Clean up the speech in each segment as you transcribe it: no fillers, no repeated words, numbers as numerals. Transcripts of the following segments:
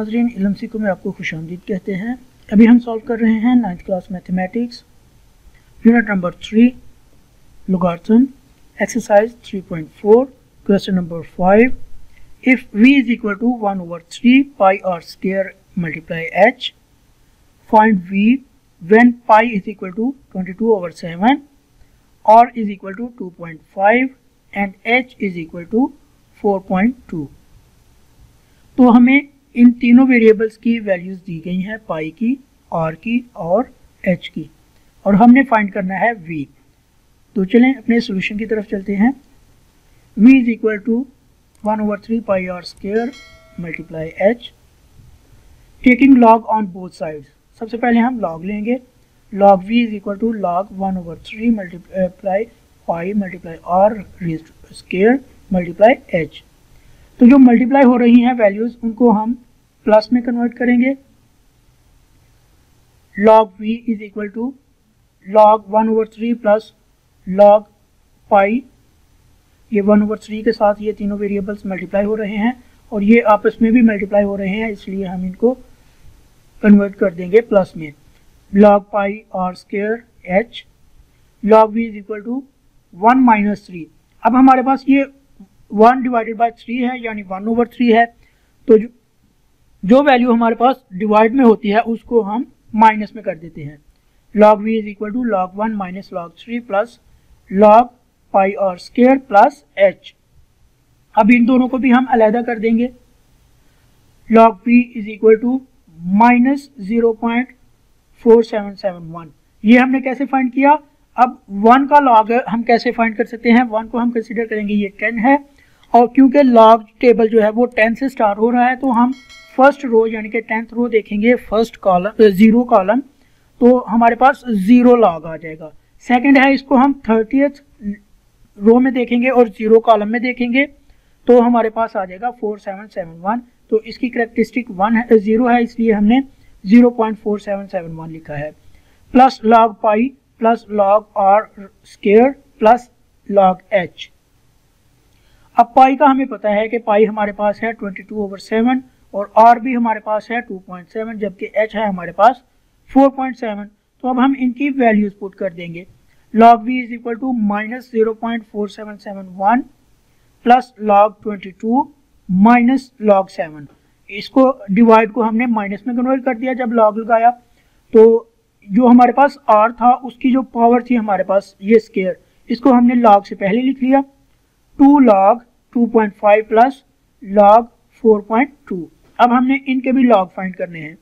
नाज़रीन, इल्म सीखो में आपको खुशामदीद कहते हैं। अभी हम सॉल्व कर रहे हैं 9th class mathematics unit number 3 logarithm exercise 3.4 question number 5। If v is equal to 1/3 pi r square multiply h, find v when pi is equal to 22/7, r is equal to 2.5 and h is equal to 4.2। तो हमें इन तीनों variables की values दी गई हैं, पाई की, are की और H की, और हमने फाइंड करना है v। तो चलें अपने सोल्यूशन की तरफ चलते हैं। v is equal to 1/3 pi r square multiply h, taking log on both sides. सबसे पहले हम लॉग लेंगे। Log v is equal to log 1/3 multiply pi multiply r square multiply h. तो जो मल्टीप्लाई हो रही हैं वैल्यूज, उनको हम प्लस में कन्वर्ट करेंगे। log v is equal to log 1/3 plus log pi. ये 1/3 के साथ ये तीनों वेरिएबल्स मल्टीप्लाई हो रहे हैं और ये आपस में भी मल्टीप्लाई हो रहे हैं, इसलिए हम इनको कन्वर्ट कर देंगे प्लस में। log pi r square h, log v is equal to 1 - 3। अब हमारे पास ये 1 डिवाइडेड बाय 3 है, यानी 1/3 है। तो जो वैल्यू हमारे पास डिवाइड में होती है उसको हम माइनस में कर देते हैं। log v is equal to log 1 minus log 3 plus log pi r square plus h। अब इन दोनों को भी हम अलहदा कर देंगे। log v is equal to minus 0.4771। ये हमने कैसे फाइंड किया? अब 1 का लॉग हम कैसे फाइंड कर सकते हैं? 1 को हम कंसीडर करेंगे ये 10 है, और क्योंकि लॉग टेबल जो है वो 10 से स्टार्ट हो रहा है, तो हम फर्स्ट रो यानी कि 10th रो देखेंगे, फर्स्ट कॉलम 0 कॉलम, तो हमारे पास 0 लॉग आ जाएगा। सेकंड है, इसको हम 30th रो में देखेंगे और 0 कॉलम में देखेंगे, तो हमारे पास आ जाएगा 4771। तो इसकी करेक्टरिस्टिक 0 है, इसलिए हमने 0.4771 लिखा है। Plus log pi plus log are square plus log H. अब पाई का हमें पता है कि पाई हमारे पास है 22/7 और आर भी हमारे पास है 2.7, जबकि एच है हमारे पास 4.7। तो अब हम इनकी वैल्यूज पुट कर देंगे। log v is equal to minus 0.4771 plus log 22 minus log 7। इसको डिवाइड को हमने माइनस में कन्वर्ट कर दिया जब log लगाया। तो जो हमारे पास r था उसकी जो पावर थी हमारे पास ये स्क्वायर, इसको हमने log से पहले लिख लिया। 2 log 2.5 प्लस log 4.2। अब हमने इनके भी log फाइंड करने हैं।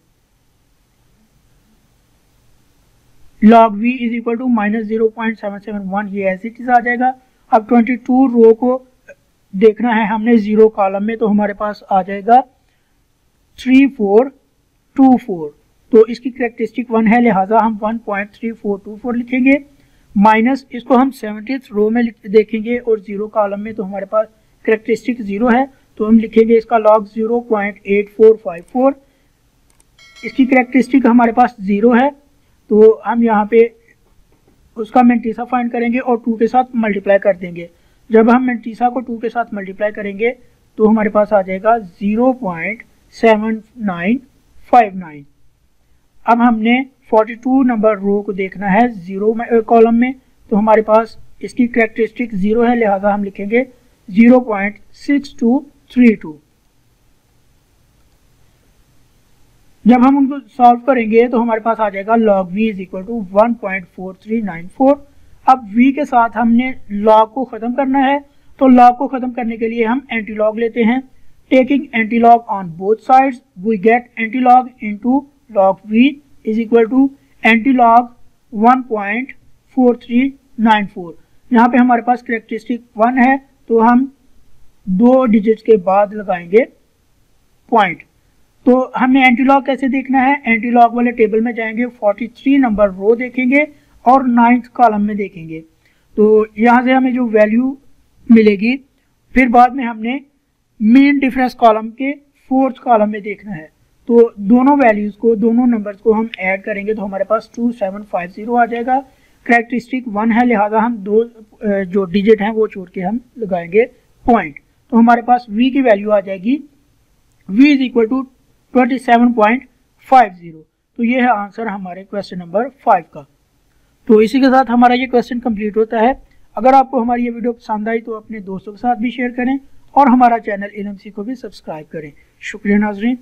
log v is equal to minus 0.771, ये ऐसे इट इज आ जाएगा। अब 22 रो को देखना है हमने 0 कॉलम में, तो हमारे पास आ जाएगा 3424। तो इसकी करेक्टरिस्टिक 1 है, लिहाजा हम 1.3424 लिखेंगे। माइनस इसको हम 70th रो में देखेंगे और 0 कॉलम में, तो हमारे पास करेक्टरिस्टिक 0 है, तो हम लिखेंगे इसका log 0.8454। इसकी करेक्टरिस्टिक हमारे पास 0 है, तो हम यहाँ पे उसका मैंटीसा फाइंड करेंगे और 2 के साथ मल्टीप्लाई कर देंगे। जब हम मैंटीसा को 2 के साथ मल्टीप्लाई करेंगे तो हमारे पास आ जाएगा 0.7959। अब हमने 42 नंबर रो को देखना है 0 कॉलम में, तो हमारे पास इसकी करेक्टरिस्टिक 0 है, लिहाजा हम लिखेंगे 0.6232। जब हम उनको सॉल्व करेंगे तो हमारे पास आ जाएगा log v is equal to 1.4394। अब v के साथ हमने log को ख़त्म करना है, तो log को ख़त्म करने के लिए हम एंटी लॉग लेते हैं। Taking anti log on both sides we get anti log into log v is equal to anti log 1.4394। यहाँ पे हमारे पास करेक्टरिस्टिक 1 है, तो हम 2 डिजिट्स के बाद लगाएंगे पॉइंट। तो हमने एंटीलॉग कैसे देखना है? एंटीलॉग वाले टेबल में जाएंगे, 43 नंबर रो देखेंगे और 9th कॉलम में देखेंगे। तो यहाँ से हमें जो वैल्यू मिलेगी, फिर बाद में हमने मीन डिफरेंस कॉलम के 4th कॉलम में देखना है। तो दोनों वैल्यूज को, दोनों नंबर्स को हम ऐड करेंगे तो हमारे पास 2750 आ जाएगा। करेक्टरिस्टिक 1 है, लिहाजा हम 2 जो डिजिट हैं वो छोड़ के हम लगाएंगे पॉइंट। तो हमारे पास v की वैल्यू आ जाएगी v इज इक्वल टू 27.50। तो ये है आंसर हमारे क्वेश्चन नंबर 5 का। तो इसी के साथ हमारा ये क्वेश्चन कंप्लीट होता है। अगर आपको हमारी ये वीडियो पसंद आई तो अपने दोस्तों के साथ भी शेयर करें और हमारा चैनल इल्म सीखो भी सब्सक्राइब करें। शुक्रिया नाज़रीन।